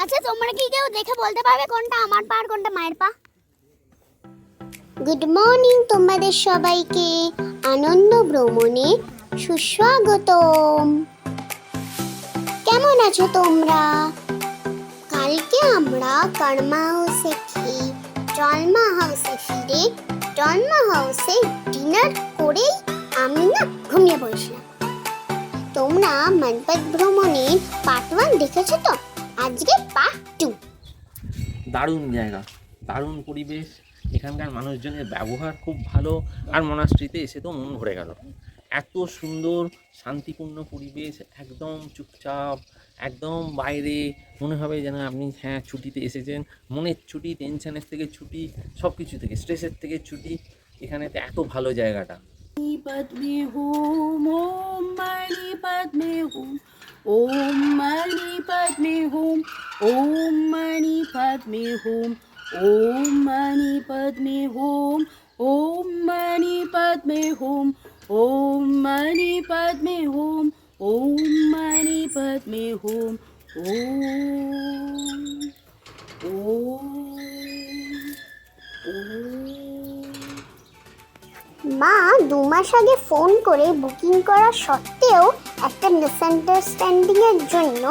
আচ্ছা তোমরা কি কেউ দেখে বলতে পারবে কোনটা আমার পা আর কোনটা মায়ের পা? গুড মর্নিং তোমাদের সবাইকে, আনন্দ ভ্রমণে সুস্বাগতম। কেমন আছো তোমরা? কালকে আমরা কর্মা হাউসে খেয়ে জলমা হাউসে ফিরে জলমা হাউসে ডিনার করে আমি না ঘুমিয়ে পড়েছিলাম। তোমরা মনপত ভ্রমণের পার্ট 1 দেখেছো তো? আজকে পার্ট 2। দারুণ জায়গা, দারুণ পরিবেশ, এখানকার মানুষজনের ব্যবহার খুব ভালো, আর মনাস্ট্রিতে এসে তো মন ভরে গেল। এত সুন্দর শান্তিপূর্ণ পরিবেশ, একদম চুপচাপ, একদম বাইরে মনে হবে যেন আপনি ছুটিতে এসেছেন। মনের ছুটি, টেনশনের থেকে ছুটি, সব কিছু থেকে, স্ট্রেসের থেকে ছুটি। এখানেতে এত ভালো জায়গাটা। पद्मे होम ओम मणि पद्मे होम ओम मणि पद्मे होम ओम मणि पद्मे होम ओम मणि पद्मे होम ओम मणि पद्मे होम ओम मणि पद्मे होम ओम मणि पद्मे होम ओम মা 2 মাস আগে ফোন করে বুকিং করা সত্ত্বেও একটা মিসআন্ডারস্ট্যান্ডিং এর জন্য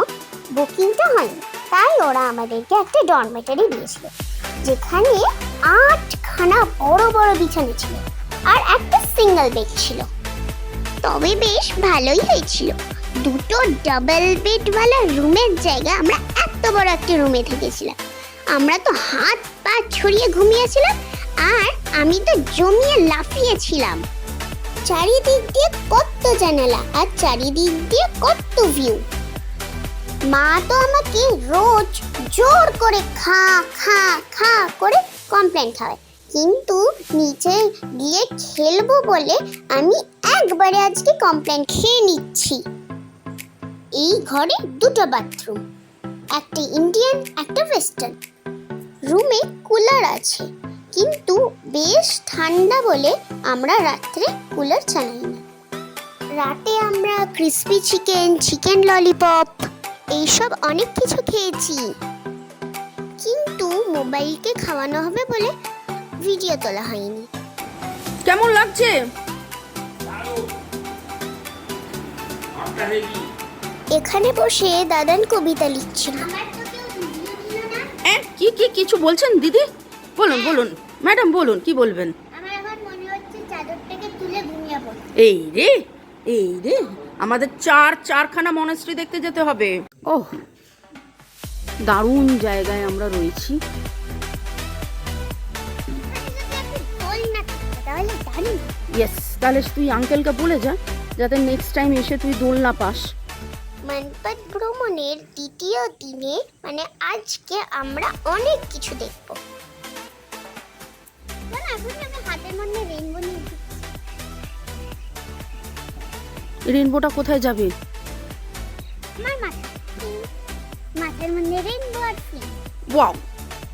বুকিংটা হয়নি। তাই ওরা আমাদেরকে একটা ডরমেটরি দিয়েছিল, যেখানে 8খানা বড় বড় বিছানা ছিল আর একটা সিঙ্গেল বেড ছিল। তবে বেশ ভালোই হয়েছিল, দুটো ডাবল বেডওয়ালা রুমের জায়গায় আমরা এত বড় একটা রুমে থেকেছিলাম। আমরা তো হাত পা ছড়িয়ে ঘুমিয়েছিলাম, আর আমি তো জমিয়ে লাফিয়েছিলাম। চারিদিক দিয়ে কত জানালা আর চারিদিক দিয়ে কত ভিউ। মা তো আমাকে রোজ জোর করে খা খা খা করে কমপ্লেন খাওয়ায়, কিন্তু নিচে গিয়ে খেলবো বলে আমি একবারে আজকে কমপ্লেন খেয়ে নিচ্ছি। এই ঘরে 2টো বাথরুম, একটা ইন্ডিয়ান একটা ওয়েস্টার্ন। রুমে কুলার আছে, কিন্তু বেশ ঠান্ডা বলে আমরা রাত্রে কুলার চালাই না। রাতে আমরা ক্রিসপি চিকেন, চিকেন ললিপপ এইসব অনেক কিছু খেয়েছি, কিন্তু মোবাইলকে খাওয়ানো হবে বলে ভিডিও তোলা হয়নি। কেমন লাগছে? এখানে বসে দাদান কবিতা লিখছিল। কি কি কিছু বলছেন দিদি? বলুন বলুন ম্যাডাম, বলুন কি বলবেন। আমার এখন মনে হচ্ছে চাদরটাকে তুলে ঘুমিয়ে পড়ব। এই রে আমাদের চারখানা মনাস্ট্রি দেখতে যেতে হবে। ওহ, দারুণ জায়গায় আমরা রয়েছি। ইয়েস, তাহলে তুই আঙ্কেলকে বলে যা যাতে নেক্সট টাইম এসে তুই দোলনা পাস। মনপত ভ্রমণের দ্বিতীয় দিনে মানে আজকে আমরা অনেক কিছু দেখব। এখন আমি হাতের মধ্যে রেইনবো নিয়ে রেইনবোটা কোথায় যাবে? আমার মাথার মধ্যে রেইনবো আর ফিল। ওয়াও,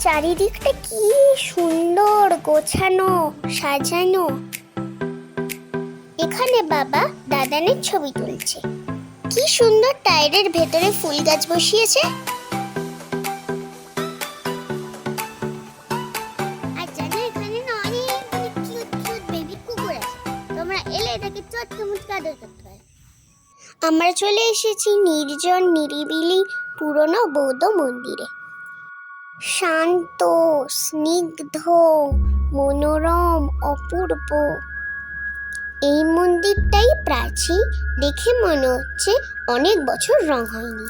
চারিদিকটা কি সুন্দর গোছানো সাজানো। এখানে বাবা দাদানের ছবি তুলছে। কি সুন্দর টায়ারের ভেতরে ফুল গাছ বসিয়েছে। আর জানো এখানে না অনেক কিউট কিউট বেবি কুকুর আছে, তোমরা এলে এটাকে চটকে মুচকে আদর করতে পারো। আমরা চলে এসেছি নির্জন নিরিবিলি পুরনো বৌদ্ধ মন্দিরে। শান্ত, স্নিগ্ধ, মনোরম, অপূর্ব। এই মন্দিরটাই প্রাচীন, দেখে মনে হচ্ছে অনেক বছর রং হয়নি।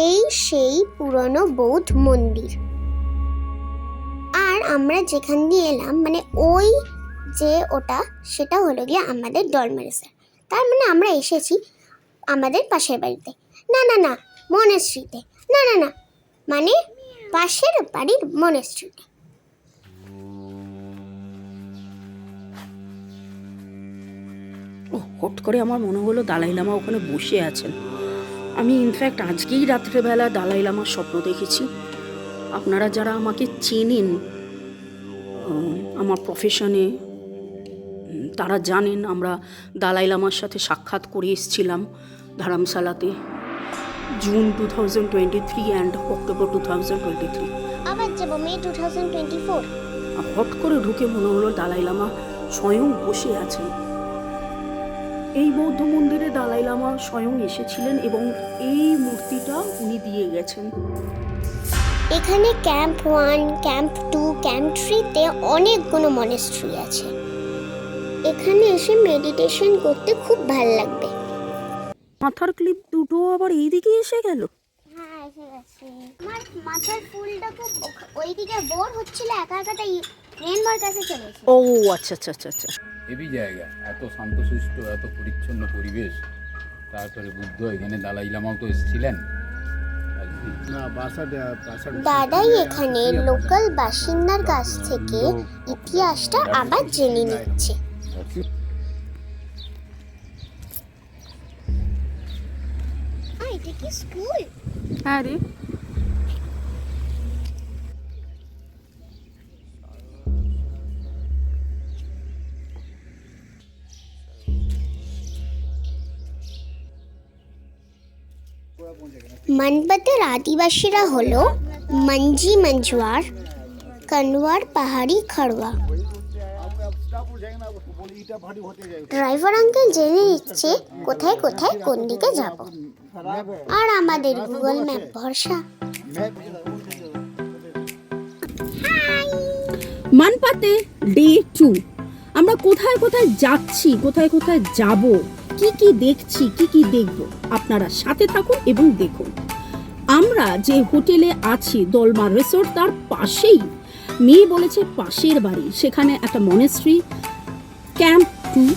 এই সেই পুরনো বৌদ্ধ মন্দির। আর আমরা যেখান দিয়ে এলাম মানে ওই যে ওটা, সেটা হলো গিয়ে আমাদের ডলমেরেসা। তার মানে আমরা এসেছি আমাদের পাশের বাড়িতে, না না না মনেস্ট্রিতে, না না না মানে পাশের বাড়ির মনেস্ট্রিতে। হট করে আমার মনে হলো দালাই লামা ওখানে বসে আছেন। আমি ইনফ্যাক্ট আজকেই রাত্রেবেলা দালাই লামার স্বপ্ন দেখেছি। আপনারা যারা আমাকে চেনেন আমার প্রফেশনে, তারা জানেন আমরা দালাই লামার সাথে সাক্ষাৎ করে এসেছিলাম ধর্মশালাতে। June 2023 and October 2023। আবার যাবো মে 2024। হট করে ঢুকে মনে হলো দালাই লামা স্বয়ং বসে আছেন। এই বৌদ্ধ মন্দিরে দালাই লামা স্বয়ং এসেছিলেন এবং এই মূর্তিটা উনি দিয়ে গেছেন। এখানে ক্যাম্প 1, ক্যাম্প 2, ক্যাম্প 3-তে অনেকগুলো মনেস্ট্রি আছে। এখানে এসে মেডিটেশন করতে খুব ভালো লাগবে। মাথার ক্লিপ দুটো আবার এইদিকে এসে গেল। হ্যাঁ, এসে গেছে। আমার মাথার ফুলটা খুব ওইদিকে বোর হচ্ছিল, একা একা, তাই রেনবার কাছে চলে এসেছি। ও আচ্ছা আচ্ছা আচ্ছা আচ্ছা। হেভি জায়গা, এত শান্তশিষ্ট, এত পরিচ্ছন্ন পরিবেশ। তারপরে বুদ্ধ, এখানে দালাই লামাও তো এসেছিলেন। দাদাই এখানে লোকাল বাসিন্দার কাছ থেকে ইতিহাসটা আবার জেনে নিচ্ছে। এটা কি স্কুল? হ্যাঁ রে। মানবাতের আদিবাসীরা হলো মঞ্জি মঞ্জুয়ার, কনওয়ার, পাহাড়ি খাড়ওয়া। ড্রাইভার আঙ্কেল জেনে নিচ্ছে কোথায় কোথায় কোন দিকে যাব, আর আমাদের গুগল ম্যাপ ভরসা। মানপাতে ডে 2। আমরা কোথায় কোথায় যাচ্ছি, কোথায় কোথায় যাব, কি কি দেখছি, কি কি দেখব, আপনারা সাথে থাকুন এবং দেখুন। আমরা যে হোটেলে আছি দলমা রিসোর্ট, তার পাশেই মেয়ে বলেছে পাশের বাড়ি, সেখানে একটা মনেস্ট্রি, ক্যাম্প 2,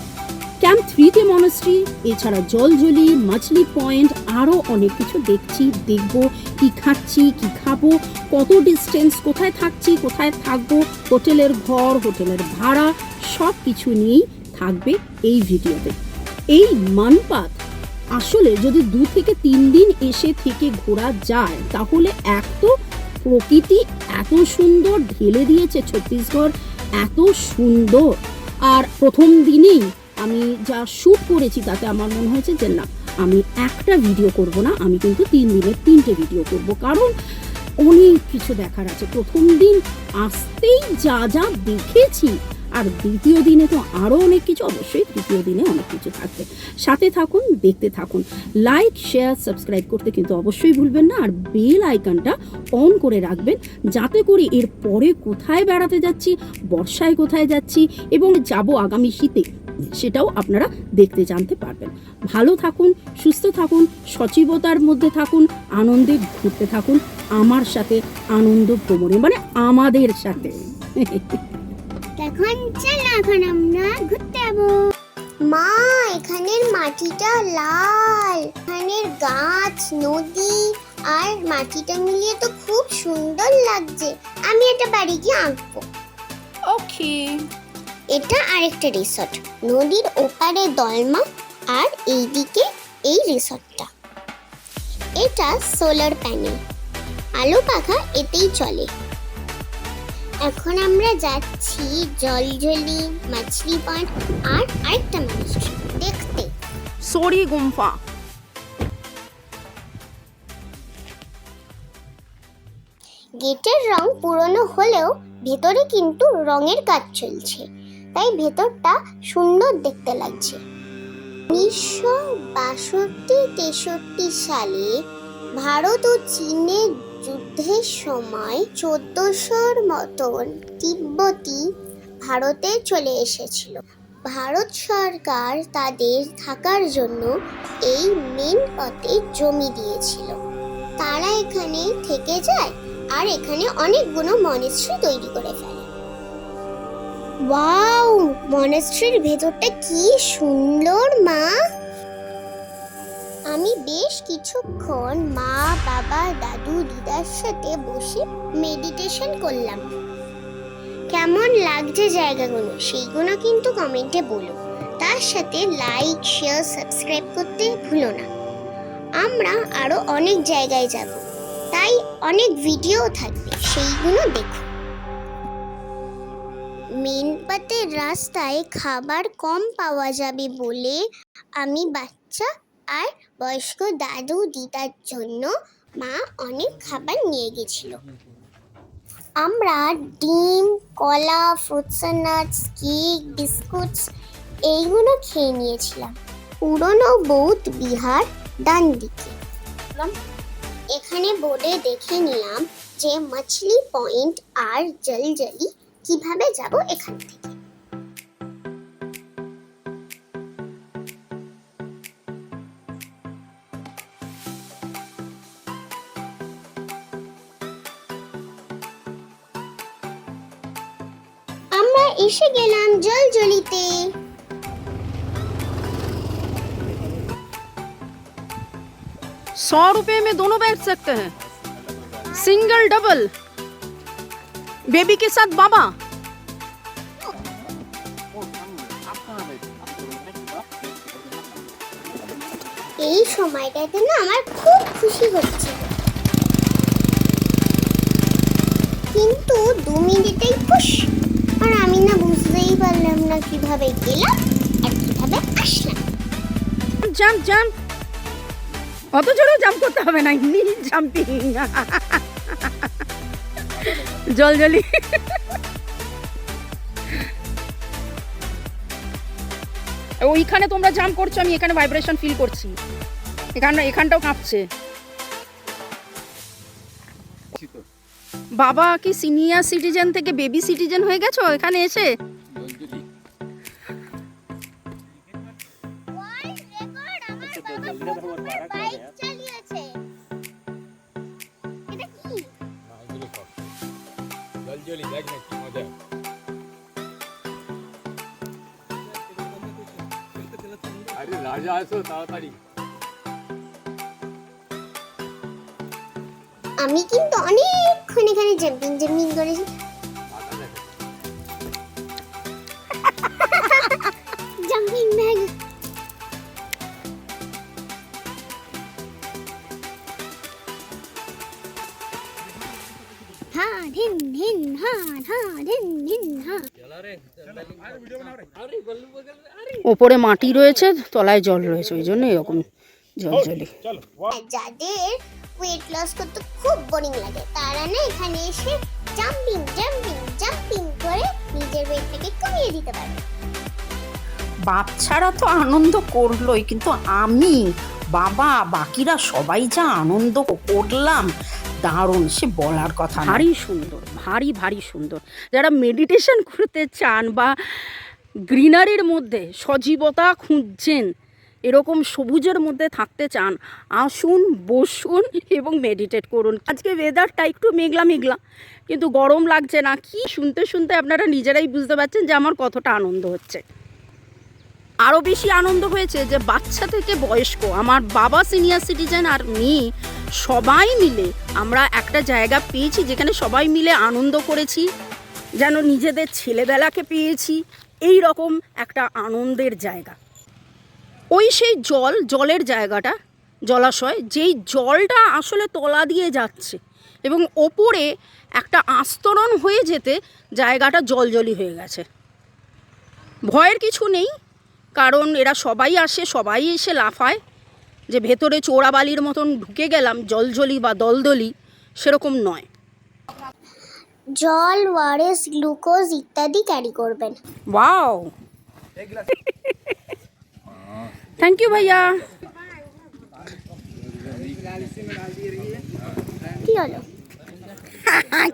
ক্যাম্প 3-তে মনেস্ট্রি, এছাড়া জলজলি, মাছলি পয়েন্ট, আরও অনেক কিছু দেখছি, দেখব, কি খাচ্ছি, কি খাবো, কত ডিস্টেন্স, কোথায় থাকছি, কোথায় থাকবো, হোটেলের ঘর, হোটেলের ভাড়া, সব কিছু নিয়েই থাকবে এই ভিডিওতে। এই মানপাত আসলে যদি 2 থেকে 3 দিন এসে থেকে ঘোরা যায়, তাহলে এক তো প্রকৃতি এত সুন্দর ঢেলে দিয়েছে ছত্তিশগড়, এত সুন্দর। আর প্রথম দিনেই আমি যা শ্যুট করেছি তাতে আমার মনে হয়েছে যে না, আমি একটা ভিডিও করব না, আমি কিন্তু 3 দিনের 3টে ভিডিও করব, কারণ অনেক কিছু দেখার আছে। প্রথম দিন আসতেই যা যা দেখেছি, আর দ্বিতীয় দিনে তো আরও অনেক কিছু, অবশ্যই তৃতীয় দিনে অনেক কিছু থাকবে। সাথে থাকুন, দেখতে থাকুন। লাইক, শেয়ার, সাবস্ক্রাইব করতে কিন্তু অবশ্যই ভুলবেন না, আর বেল আইকনটা অন করে রাখবেন, যাতে করে এর পরে কোথায় বেড়াতে যাচ্ছি, বর্ষায় কোথায় যাচ্ছি এবং যাব আগামী শীতে, সেটাও আপনারা দেখতে জানতে পারবেন। ভালো থাকুন, সুস্থ থাকুন, সচিবতার মধ্যে থাকুন, আনন্দে ঘুরতে থাকুন আমার সাথে, আনন্দ ভ্রমণে, মানে আমাদের সাথে। এখন এখন আমরা ঘুরতে যাবো। মা, এখানের মাটিটা লাল, এখানের গাছ, নদী আর মাটিটা মিলিয়ে তো খুব সুন্দর লাগছে। আমি এটা বাড়ি গিয়ে আঁকবো। ওকে। এটা আরেকটা রিসর্ট, নদীর ওপারে দলমা, আর এইদিকে এই রিসর্টটা। এটা সোলার প্যানেল, আলো পাখা এতেই চলে। এখন আমরা যাচ্ছি জলজলি, মাছলি পয়েন্ট আর আরেকটা মনেস্ট্রি দেখতে। সরি গুম্ফা। গেটের রং পুরনো হলেও ভেতরে কিন্তু রঙের কাজ চলছে, তাই ভেতরটা সুন্দর দেখতে লাগছে। 1962-63 সালে ভারত ও চীনের যুদ্ধের সময় 1400-র মতন তিব্বতী ভারতে চলে এসেছিল। ভারত সরকার তাদের থাকার জন্য এই মেন পথে জমি দিয়েছিল। তারা এখানে থেকে যায় আর এখানে অনেকগুলো মনেস্ট্রি তৈরি করে ফেলে। ওয়াও, মনেস্ট্রির ভেতরটা কি সুন্দর মা! আমি বেশ কিছুক্ষণ মা, বাবা, দাদু, দিদার সাথে বসে মেডিটেশন করলাম। কেমন লাগছে জায়গাগুলো সেইগুলো কিন্তু কমেন্টে বলো। তার সাথে লাইক, শেয়ার, সাবস্ক্রাইব করতে ভুলো না। আমরা আরো অনেক জায়গায় যাব, তাই অনেক ভিডিও থাকবে, সেইগুলো দেখো। মেনপাতের রাস্তায় খাবার কম পাওয়া যাবে বলে আমি বাচ্চা আর বয়স্ক দাদু দিদার জন্য মা অনেক খাবার নিয়ে গেছিল। আমরা ডিম, কলা, fruits and nuts, cake, biscuits এইগুলো খেয়ে নিয়েছিলাম। পুরনো বৌদ্ধ বিহার ডান দিকে। এখানে বোর্ডে দেখে নিলাম যে মাছলি পয়েন্ট আর জলজলি কিভাবে যাব এখান থেকে। আমরা এসে গেলাম জলজলিতে। 100 रुपए में दोनों बैठ सकते हैं, सिंगल डबल, बेबी के साथ बाबा। এই সময়টাতে না আমার খুব খুশি হচ্ছে, কিন্তু 2 মিনিটেই খুশ। আর আমি না বুঝতেই পারলাম না কিভাবে গেলাম আর কিভাবে আসলাম। জাম্প জাম্প, অত জোরে জাম্প করতে হবে না, এমনি জাম্পিং। জলজলি ওইখানে তোমরা জাম্প করছো, আমি এখানে ভাইব্রেশন ফিল করছি, এখানটাও কাঁপছে। বাবা কি সিনিয়র সিটিজেন থেকে বেবি সিটিজেন হয়ে গেছো এখানে এসে? আরে রাজা আসো তাড়াতাড়ি। আমি কিন্তু অনেকক্ষণ এখানে জাম্পিং করেছি। Jumping bag. হা ধিন ধিন হা হা ধিন ধিন হা। ওপরে মাটি রয়েছে, তলায় জল রয়েছে, ওই জন্য এরকম জলজলি। যাদের ওয়েট লস করতে খুব বোরিং লাগে তারা না এখানে এসে জাম্পিং করে নিজের ওয়েটটাকে কমিয়ে দিতে পারে। বাচ্চারা তো আনন্দ করলোই, কিন্তু আমি, বাবা, বাকিরা সবাই যা আনন্দ করলাম, দারুণ, সে বলার কথা। ভারী সুন্দর, ভারী সুন্দর। যারা মেডিটেশন করতে চান বা গ্রিনারির মধ্যে সজীবতা খুঁজছেন, এরকম সবুজের মধ্যে থাকতে চান, আসুন, বসুন এবং মেডিটেট করুন। আজকে ওয়েদারটা একটু মেঘলা, কিন্তু গরম লাগছে না। কি শুনতে আপনারা নিজেরাই বুঝতে পারছেন যে আমার কতটা আনন্দ হচ্ছে। আরও বেশি আনন্দ হয়েছে যে বাচ্চা থেকে বয়স্ক, আমার বাবা সিনিয়র সিটিজেন আর মেয়ে সবাই মিলে আমরা একটা জায়গা পেয়েছি যেখানে সবাই মিলে আনন্দ করেছি, যেন নিজেদের ছেলেবেলাকে পেয়েছি। এই রকম একটা আনন্দের জায়গা। ওই সেই জলের জায়গাটা, জলাশয়, যেই জলটা আসলে তলা দিয়ে যাচ্ছে এবং ওপরে একটা আস্তরণ হয়ে যেতে জায়গাটা জলজলি হয়ে গেছে। ভয়ের কিছু নেই, কারণ এরা সবাই আসে, সবাই এসে লাফায় যে ভেতরে চোরাবালির মতন ঢুকে গেলাম, জলজলি বা দলদলি সেরকম নয়। জল, ওয়ারেস, গ্লুকোজ ইত্যাদি ক্যারি করবেন। ওয়াও, থ্যাংক ইউ ভাইয়া।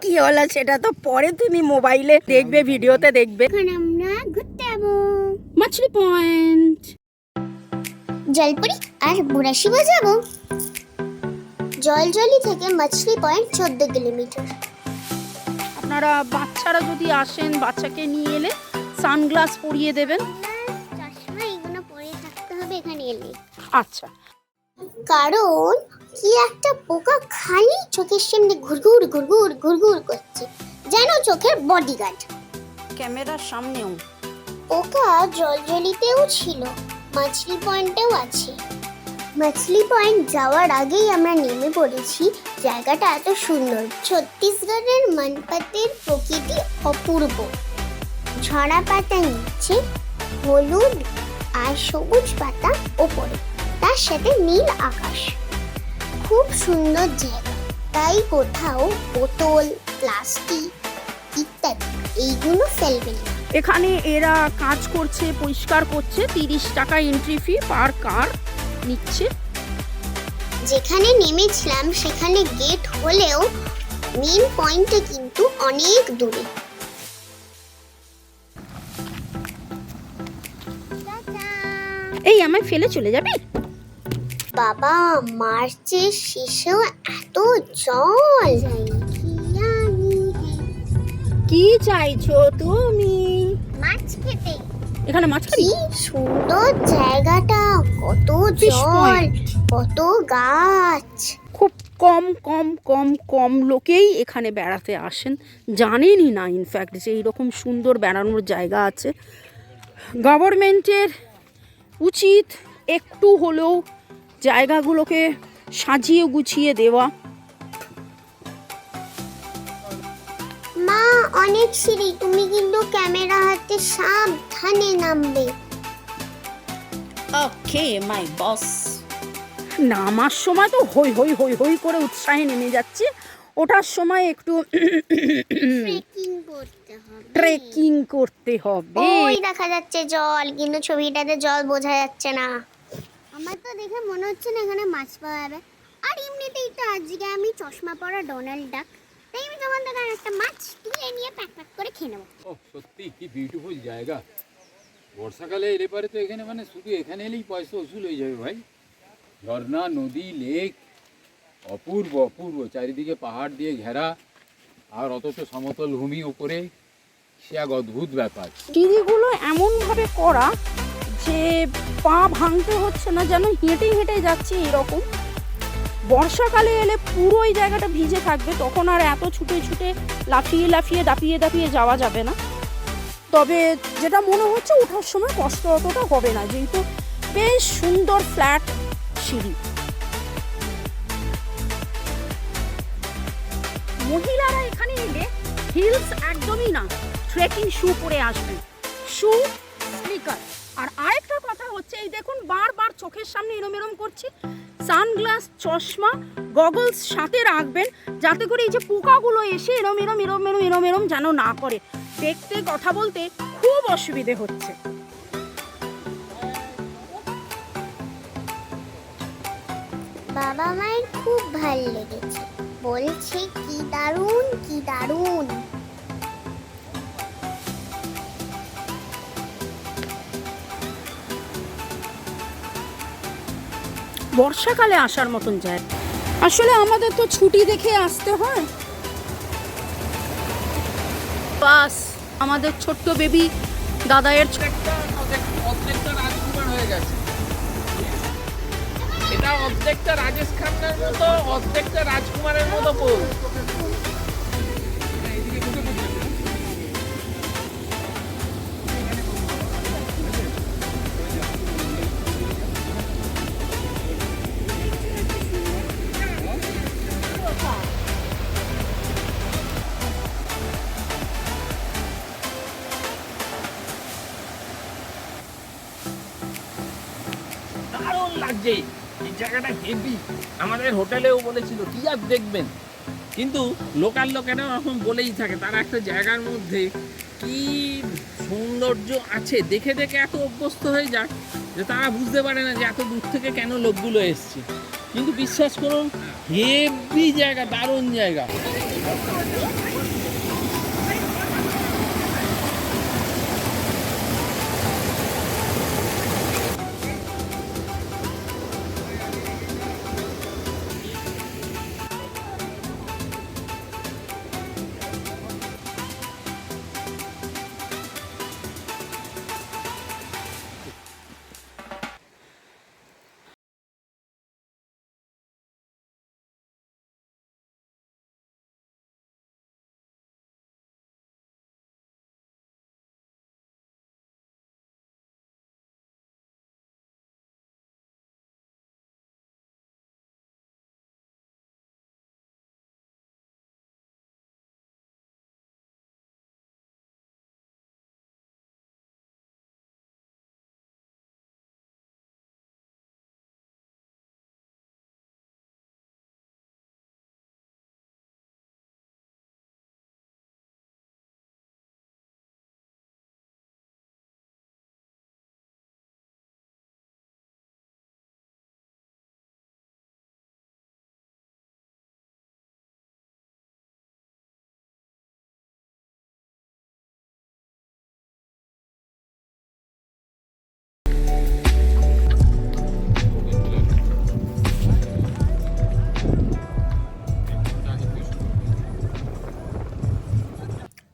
কি হলো সেটা তো পরে তুমি মোবাইলে দেখবে, ভিডিওতে দেখবে। এখন আমরা ঘুরতে যাবো মাছলি পয়েন্ট, জলপুরি আর বুড়াশিবা যাবো। জলজলি থেকে মাছলি পয়েন্ট 14 কিলোমিটার। আপনারা বাচ্চারা যদি আসেন, বাচ্চাকে নিয়ে এলে সানগ্লাস পরিয়ে দেবেন। চশমা এগুলো পরে থাকতে হবে এখানে এলে। আচ্ছা, কারণ কি একটা পোকা খালি চোখের সামনে ঘুরঘুর করছে, যেন চোখের বডিগার্ড। ক্যামেরার সামনেও পোকা জলজলিতেও ছিল, মাছলি পয়েন্টেও আছে। মাছলি পয়েন্ট যাওয়ার আগেই আমরা নেমে পড়েছি। জায়গাটা এত সুন্দর, ছত্তিশগড়ের মনপতের প্রকৃতি অপূর্ব। ঝরা পাতা নিচে, হলুদ আর সবুজ পাতা ওপরে। তার সাথে নীল আকাশ। খুব সুন্দর জায়গা, তাই কোথাও বোতল, প্লাস্টিক ইত্যাদি এইগুলো ফেলবেন না। এখানে এরা কাজ করছে, পরিষ্কার করছে, 30 টাকা এন্ট্রি ফি পার কার নিচ্ছে। যেখানে নেমেছিলাম সেখানে গেট হলেও মেন পয়েন্টটা কিন্তু অনেক দূরে। এই আমায় ফেলে চলে যাবি? বাবা, মার্চের শেষেও এত জল। কি চাইছো তুমি? মাছ খেতে। এখানে মাছ খাবি? কি সুন্দর জায়গাটা, কত Fish জল, point. কত গাছ। খুব কম লোকেই এখানে বেড়াতে আসেন, জানেনই না ইনফ্যাক্ট যে এইরকম সুন্দর বেড়ানোর জায়গা আছে। গভর্নমেন্টের উচিত একটু হলেও জায়গাগুলোকে সাজিয়ে গুছিয়ে দেওয়া। মা, অনেক সিঁড়ি, তুমি কিন্তু ক্যামেরা হাতে সাবধানে নামবে। ওকে মাই বস। নামার সময় তো হই হই হই হই করে উৎসাহে নেমে যাচ্ছে, ওঠার সময় একটু ট্রেকিং করতে হবে। ট্রেকিং করতে হবে। ওই দেখা যাচ্ছে জল, কিন্তু ছবিটাতে জল বোঝা যাচ্ছে না। আমার তো দেখে মনে হচ্ছে না এখানে মাছ পাওয়া যাবে। আর এমনিতেই তো আজকে আমি চশমা পরা ডোনাল্ড ডাক, তাই আমি তোমার থেকে একটা মাছ তুলে নিয়ে প্যাক প্যাক করে খেয়ে নেবো। ও সত্যি কি বিউটিফুল জায়গা। বর্ষাকালে এলে পারে তো এখানে মানে শুধু এখানে এলেই পয়সা উসুল হয়ে যাবে ভাই। ঝর্ণা, নদী, লেক, অপূর্ব অপূর্ব, চারিদিকে পাহাড় দিয়ে ঘেরা, আর অথচ সমতল ভূমি উপরে, সে এক অদ্ভুত ব্যাপার। সিঁড়িগুলো এমনভাবে করা যে পা ভাঙতে হচ্ছে না, যেন হেঁটে হেঁটে যাচ্ছে এরকম। বর্ষাকালে এলে পুরো এই জায়গাটা ভিজে থাকবে, তখন আর এত ছুটে ছুটে লাফিয়ে লাফিয়ে দাপিয়ে দাপিয়ে যাওয়া যাবে না। তবে যেটা মনে হচ্ছে ওঠার সময় কষ্ট অতটা হবে না, যেহেতু বেশ সুন্দর ফ্ল্যাট সিঁড়ি। মহিলারা এখানে এলে হিলস একদমই না, ট্রেকিং শু পরে আসবেন, শু স্নিকার। আর আরেকটা কথা হচ্ছে, এই দেখুন বারবার চোখের সামনে এরম এরম করছি, সানগ্লাস, চশমা, গগলস সাথে রাখবেন, যাতে করে এই যে পোকাগুলো এসে এরম এরম এরম এরম এরম এরম যেন না করে। দেখতে, কথা বলতে খুব অসুবিধে হচ্ছে। বাবা মায়ের খুব ভাল লেগেছে, বলছে কি দারুণ কি দারুণ। বর্ষাকালে আসার মতন জায়গা। আসলে আমাদের তো ছুটি দেখে আসতে হয়। বাস আমাদের ছোট্ট বেবি দাদায়ের অর্ধেকটা রাজকুমার হয়ে গেছে। এটা অর্ধেকটা রাজেশ খান্নার মতো, অর্ধেকটা রাজকুমারের মতো পোজ। দারুণ লাগছে এই জায়গাটা, হেভি। আমাদের হোটেলেও বলেছিল কি আর দেখবেন, কিন্তু লোকাল লোকেরা এখন বলেই থাকে তারা একটা জায়গার মধ্যে কি সৌন্দর্য আছে দেখে দেখে এত অভ্যস্ত হয়ে যায় যে তারা বুঝতে পারে না যে এত দূর থেকে কেন লোকগুলো এসছে। কিন্তু বিশ্বাস করুন, হেভি জায়গা, দারুণ জায়গা।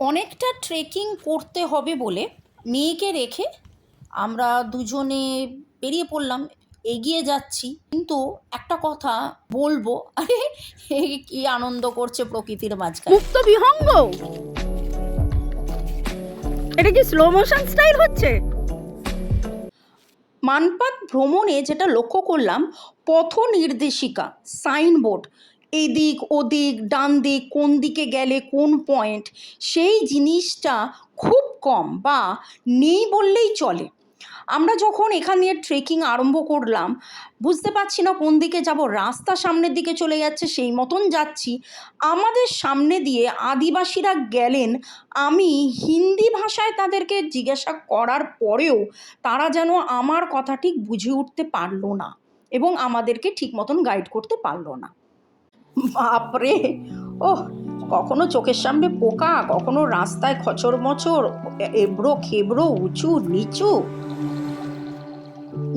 অনেকটা ট্রেকিং করতে হবে বলে মেয়েকে রেখে আমরা দুজনে বেরিয়ে পড়লাম, এগিয়ে যাচ্ছি। কিন্তু একটা কথা বলবো, আরে কি আনন্দ করছে প্রকৃতির মাঝখানে। মুক্ত বিহঙ্গ, এটা কি স্লো মোশন স্টাইল হচ্ছে? মানপাত ভ্রমণে যেটা লক্ষ্য করলাম, পথ নির্দেশিকা সাইনবোর্ড, এদিক ওদিক ডান দিক, কোন দিকে গেলে কোন পয়েন্ট, সেই জিনিসটা খুব কম বা নেই বললেই চলে। আমরা যখন এখানে ট্রেকিং আরম্ভ করলাম, বুঝতে পারছি না কোন দিকে যাব, রাস্তা সামনের দিকে চলে যাচ্ছে, সেই মতন যাচ্ছি। আমাদের সামনে দিয়ে আদিবাসীরা গেলেন, আমি হিন্দি ভাষায় তাদেরকে জিজ্ঞাসা করার পরেও তারা যেন আমার কথা ঠিক বুঝে উঠতে পারলো না এবং আমাদেরকে ঠিক মতন গাইড করতে পারলো না। বাপরে, ওহ, কখনো চোখের সামনে পোকা, কখনো রাস্তায় খচর মচর, এবড়ো খেবড়ো, উঁচু নিচু।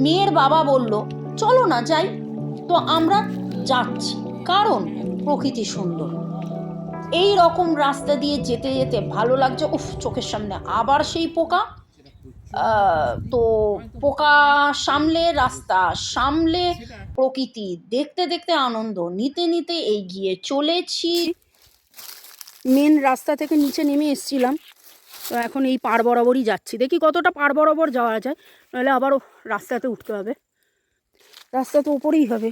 মেয়ের বাবা বলল চলো না যাই, তো আমরা যাচ্ছি, কারণ প্রকৃতি সুন্দর। এই রকম রাস্তা দিয়ে যেতে যেতে ভালো লাগছে। উফ, চোখের সামনে আবার সেই পোকা। তো পোকা সামলে রাস্তা, সামলে প্রকৃতি, দেখতে দেখতে আনন্দ নিতে নিতে এগিয়ে চলেছি। মেন রাস্তা থেকে নিচে নেমে এসছিলাম, তো এখন এই পাড় বরাবরই যাচ্ছি। দেখি কতটা পাড় বরাবর যাওয়া যায়, নাহলে আবারও রাস্তাতে উঠতে হবে। রাস্তা তো উপরেই হবে।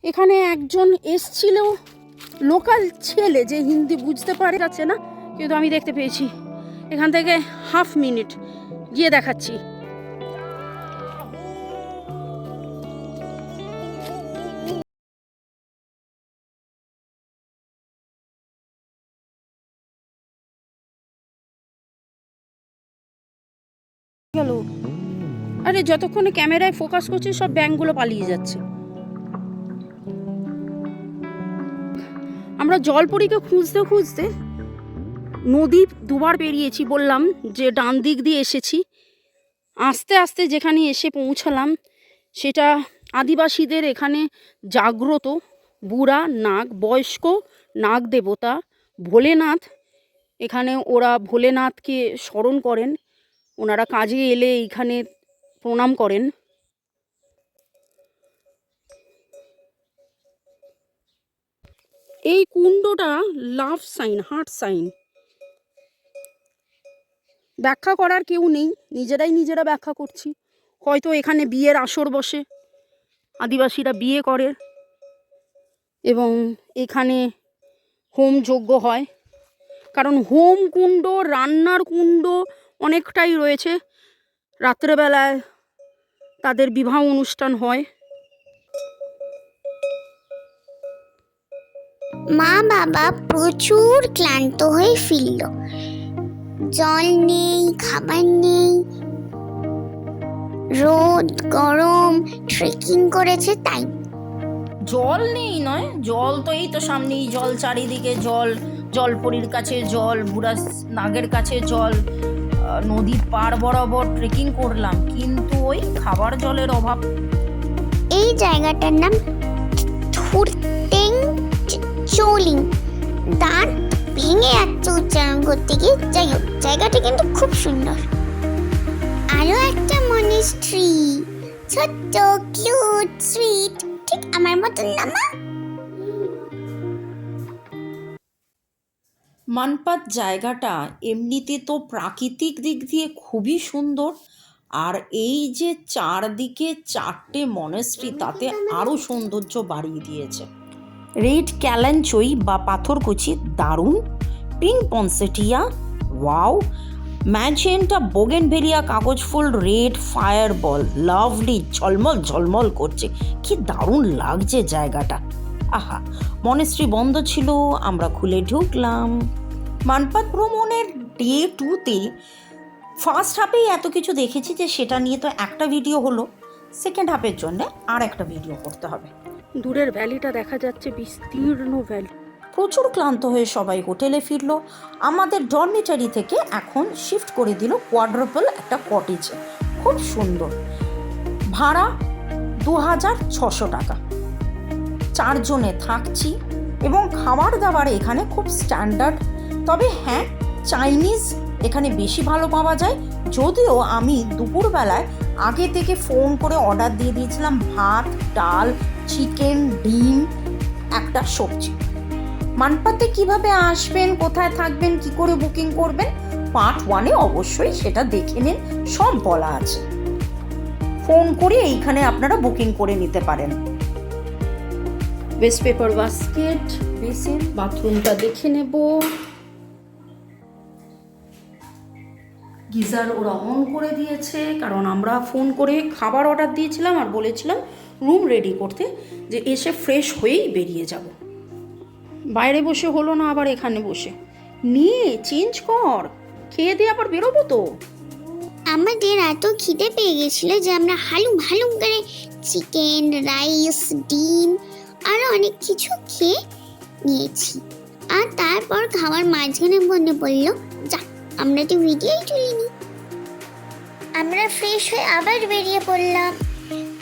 এখানে একজন এসছিল, লোকাল ছেলে, যে হিন্দি বুঝতে পারে যাচ্ছে না, কিন্তু আমি দেখতে পেয়েছি। এখান থেকে হাফ মিনিট গিয়ে দেখাচ্ছি। গেল, আরে যতক্ষণে ক্যামেরায় ফোকাস করছে সব ব্যাঙগুলো পালিয়ে যাচ্ছে। আমরা জলপরীকে খুঁজতে খুঁজতে নদী দুবার পেরিয়েছি, বললাম যে ডান দিক দিয়ে এসেছি। আস্তে আস্তে যেখানে এসে পৌঁছালাম সেটা আদিবাসীদের এখানে জাগ্রত বুড়া নাগ, বয়স্ক নাগ দেবতা ভোলেনাথ। এখানে ওরা ভোলেনাথকে স্মরণ করেন, ওনারা কাজে এলে এইখানে প্রণাম করেন। এই কুণ্ডটা লাভ সাইন, হার্ট সাইন। ব্যাখ্যা করার কেউ নেই, নিজেরা ব্যাখ্যা করছি। হয়তো এখানে বিয়ের আসর বসে, আদিবাসীরা বিয়ে করে এবং এখানে হোম যজ্ঞ হয়। কারণ হোম কুণ্ড, রান্নার কুণ্ড অনেকটাই রয়েছে। রাত্রেবেলায় তাদের বিবাহ অনুষ্ঠান হয়। মা বাবা প্রচুর ক্লান্ত হয়ে ফিরল। জল নেই, খাবার নেই, রোদ গরম, ট্রেকিং করেছে তাই। জল নেই নয়, জল তো এই তো সামনেই জল, চারিদিকে জল, জলপরীর কাছে জল, বুড়া নাগের কাছে জল। নদীর পাড় বরাবর ট্রেকিং করলাম, কিন্তু ওই খাবার জলের অভাব। এই জায়গাটার নাম থুরতেং চোলিং। দাঁত ভেঙে যাচ্ছে উচ্চারণ করতে গিয়ে। যাই হোক, জায়গাটা কিন্তু খুব সুন্দর। আরো একটা মনেস্ট্রি, ছোট্ট কিউট সুইট, ঠিক আমার মতন না মা? মানপাত জায়গাটা এমনিতে তো প্রাকৃতিক দিক দিয়ে খুবই সুন্দর, আর এই যে চারদিকে চারটে মনেস্ট্রি, তাতে আরও সৌন্দর্য বাড়িয়ে দিয়েছে। রেড ক্যালাঞ্চই বা পাথরকুচি দারুণ, পিঙ্ক পনসেটিয়া ওয়াও, ম্যাজেন্টা বোগেনভেলিয়া কাগজ ফুল, রেড ফায়ার বল লাভলি, ঝলমল ঝলমল করছে, কি দারুণ লাগছে জায়গাটা। আহা, মনেস্ট্রি বন্ধ ছিল, আমরা খুলে ঢুকলাম। মানপাত ভ্রমণের ডে 2-তে ফার্স্ট হাফেই এত কিছু দেখেছি যে সেটা নিয়ে তো একটা ভিডিও হলো, সেকেন্ড হাফের জন্য আর একটা ভিডিও করতে হবে। দূরের ভ্যালিটা দেখা যাচ্ছে, বিস্তীর্ণ ভ্যালি। প্রচুর ক্লান্ত হয়ে সবাই হোটেলে ফিরলো। আমাদের ডরমিটারি থেকে এখন শিফট করে দিল কোয়াড্রাপল একটা কটেজে, খুব সুন্দর। ভাড়া 2600 টাকা। 4 জনে থাকছি, এবং খাবার দাবার এখানে খুব স্ট্যান্ডার্ড। তবে হ্যাঁ, চাইনিজ এখানে বেশি ভালো পাওয়া যায়। যদিও আমি দুপুরবেলায় আগে থেকে ফোন করে অর্ডার দিয়ে দিয়েছিলাম ভাত, ডাল, চিকেন, ডিম, একটা সবজি। মানপাতে কিভাবে আসবেন, কোথায় থাকবেন, কি করে বুকিং করবেন, পার্ট 1-এ অবশ্যই সেটা দেখে নিন, সব বলা আছে। ফোন করে এইখানে আপনারা বুকিং করে নিতে পারেন। ওয়েস্ট পেপার বাস্কেট, বেসিন, বাথরুমটা দেখে নেব। গিজার ওরা অন করে দিয়েছে, কারণ আমরা ফোন করে খাবার অর্ডার দিয়েছিলাম আর বলেছিলাম রুম রেডি করতে, যে এসে ফ্রেশ হয়েই বেরিয়ে যাব। বাইরে বসে হলো না, আবার এখানে বসে নিয়ে চেঞ্জ কর, খেয়ে দিয়ে আবার বেরোবো তো। আমাদের এত খিদে পেয়ে গেছিল যে আমরা হালুম হালুম করে চিকেন, রাইস, ডিম আরও অনেক কিছু খেয়ে নিয়েছি। আর তারপর খাওয়ার মাঝখানে মনে পড়লো, যা আমরা তো ভিডিওই তুলিনি। আমরা ফ্রেশ হয়ে আবার বেরিয়ে পড়লাম।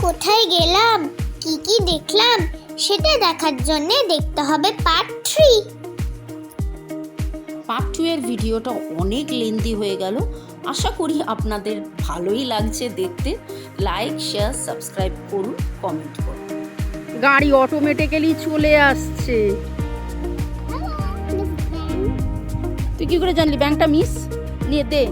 কোথায় গেলাম, কি কি দেখলাম সেটা দেখার জন্যে দেখতে হবে পার্ট 3। পার্ট 2 এর ভিডিওটা অনেক লেন্দি হয়ে গেল। আশা করি আপনাদের ভালোই লাগছে দেখতে। লাইক, শেয়ার, সাবস্ক্রাইব করুন, কমেন্ট করুন। গাড়ি অটোমেটিক্যালি চলে আসছে। তুই কি করে জানলি ব্যাংকটা মিস? নিয়ে দে।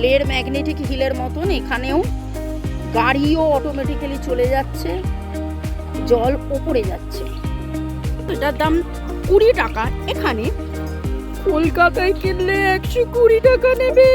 লের ম্যাগনেটিক হিলের মতন এখানেও গাড়িও অটোমেটিক্যালি চলে যাচ্ছে, জল ওপরে যাচ্ছে। এটার দাম 20 টাকা। এখানে কলকাতায় কিনলে 120 টাকা নেবে।